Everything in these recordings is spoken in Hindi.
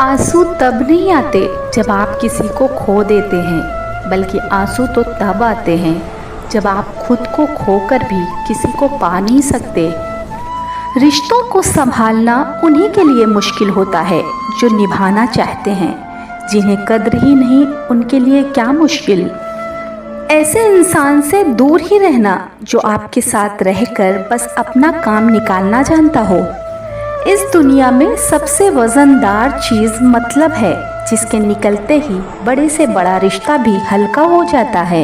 आंसू तब नहीं आते जब आप किसी को खो देते हैं, बल्कि आंसू तो तब आते हैं जब आप खुद को खोकर भी किसी को पा नहीं सकते। रिश्तों को संभालना उन्हीं के लिए मुश्किल होता है जो निभाना चाहते हैं। जिन्हें कद्र ही नहीं, उनके लिए क्या मुश्किल। ऐसे इंसान से दूर ही रहना जो आपके साथ रहकर बस अपना काम निकालना जानता हो। इस दुनिया में सबसे वजनदार चीज़ मतलब है, जिसके निकलते ही बड़े से बड़ा रिश्ता भी हल्का हो जाता है।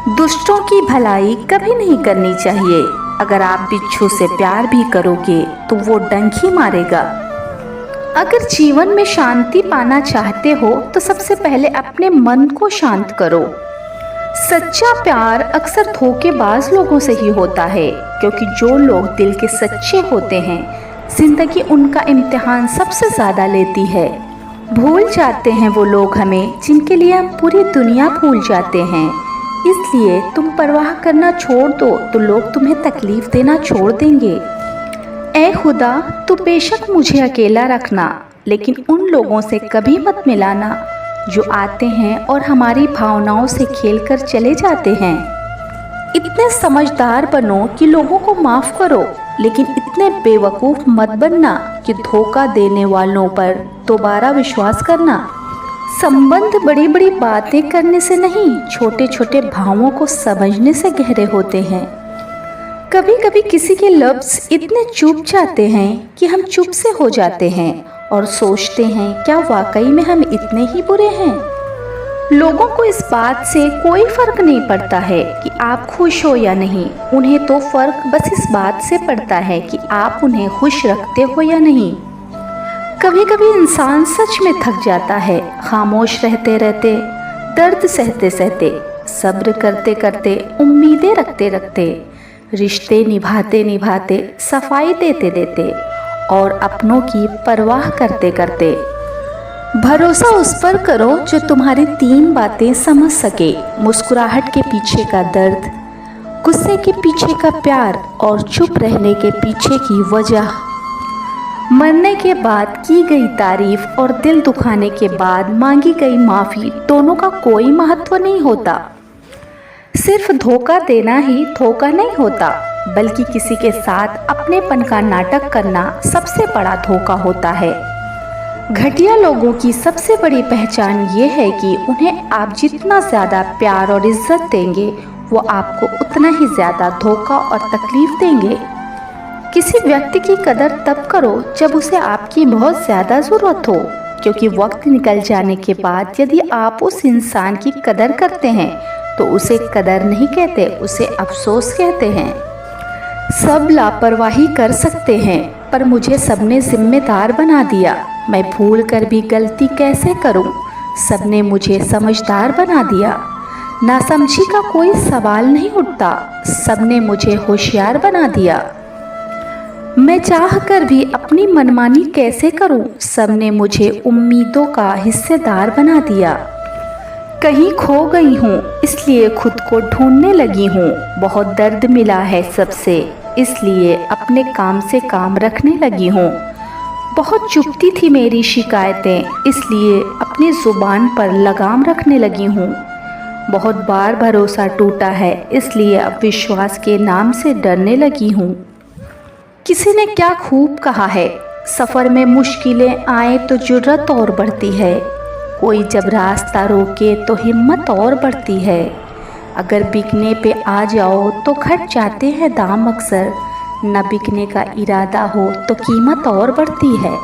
दुष्टों की भलाई कभी नहीं करनी चाहिए। अगर आप बिच्छू से प्यार भी करोगे तो वो डंक ही मारेगा। अगर जीवन में शांति पाना चाहते हो तो सबसे पहले अपने मन को शांत करो। सच्चा प्यार अक्सर धोखेबाज लोगों से ही होता है, क्योंकि जो लोग दिल के सच्चे होते हैं, जिंदगी उनका इम्तिहान सबसे ज़्यादा लेती है। भूल जाते हैं वो लोग हमें जिनके लिए हम पूरी दुनिया भूल जाते हैं। इसलिए तुम परवाह करना छोड़ दो तो लोग तुम्हें तकलीफ देना छोड़ देंगे। ऐ खुदा, तू बेशक मुझे अकेला रखना, लेकिन उन लोगों से कभी मत मिलाना जो आते हैं और हमारी भावनाओं से खेलकर चले जाते हैं। इतने समझदार बनो कि लोगों को माफ़ करो, लेकिन इतने बेवकूफ़ मत बनना कि धोखा देने वालों पर दोबारा विश्वास करना। संबंध बड़ी बड़ी बातें करने से नहीं, छोटे छोटे भावों को समझने से गहरे होते हैं। कभी कभी किसी के लफ्ज़ इतने चुप जाते हैं कि हम चुप से हो जाते हैं और सोचते हैं, क्या वाकई में हम इतने ही बुरे हैं। लोगों को इस बात से कोई फ़र्क नहीं पड़ता है कि आप खुश हो या नहीं। उन्हें तो फ़र्क बस इस बात से पड़ता है कि आप उन्हें खुश रखते हो या नहीं। कभी कभी इंसान सच में थक जाता है, खामोश रहते रहते, दर्द सहते सहते, सब्र करते करते, उम्मीदें रखते रखते, रिश्ते निभाते निभाते, सफाई देते देते और अपनों की परवाह करते करते। भरोसा उस पर करो जो तुम्हारी 3 बातें समझ सके: मुस्कुराहट के पीछे का दर्द, गुस्से के पीछे का प्यार और चुप रहने के पीछे की वजह। मरने के बाद की गई तारीफ और दिल दुखाने के बाद मांगी गई माफ़ी, दोनों का कोई महत्व नहीं होता। सिर्फ धोखा देना ही धोखा नहीं होता, बल्कि किसी के साथ अपनेपन का नाटक करना सबसे बड़ा धोखा होता है। घटिया लोगों की सबसे बड़ी पहचान ये है कि उन्हें आप जितना ज़्यादा प्यार और इज्जत देंगे, वो आपको उतना ही ज़्यादा धोखा और तकलीफ़ देंगे। किसी व्यक्ति की कदर तब करो जब उसे आपकी बहुत ज़्यादा ज़रूरत हो, क्योंकि वक्त निकल जाने के बाद यदि आप उस इंसान की कदर करते हैं तो उसे कदर नहीं कहते, उसे अफसोस कहते हैं। सब लापरवाही कर सकते हैं, पर मुझे सबने जिम्मेदार बना दिया। मैं भूल कर भी गलती कैसे करूं? सबने मुझे समझदार बना दिया। नासमझी का कोई सवाल नहीं उठता, सबने मुझे होशियार बना दिया। मैं चाह कर भी अपनी मनमानी कैसे करूं? सबने मुझे उम्मीदों का हिस्सेदार बना दिया। कहीं खो गई हूँ, इसलिए खुद को ढूंढने लगी हूँ। बहुत दर्द मिला है सबसे, इसलिए अपने काम से काम रखने लगी हूँ। बहुत चुभती थी मेरी शिकायतें, इसलिए अपनी ज़ुबान पर लगाम रखने लगी हूँ। बहुत बार भरोसा टूटा है, इसलिए अब विश्वास के नाम से डरने लगी हूँ। किसी ने क्या खूब कहा है, सफ़र में मुश्किलें आए तो जुर्रत और बढ़ती है। कोई जब रास्ता रोके तो हिम्मत और बढ़ती है। अगर बिकने पे आ जाओ तो घट जाते हैं दाम अक्सर, न बिकने का इरादा हो तो कीमत और बढ़ती है।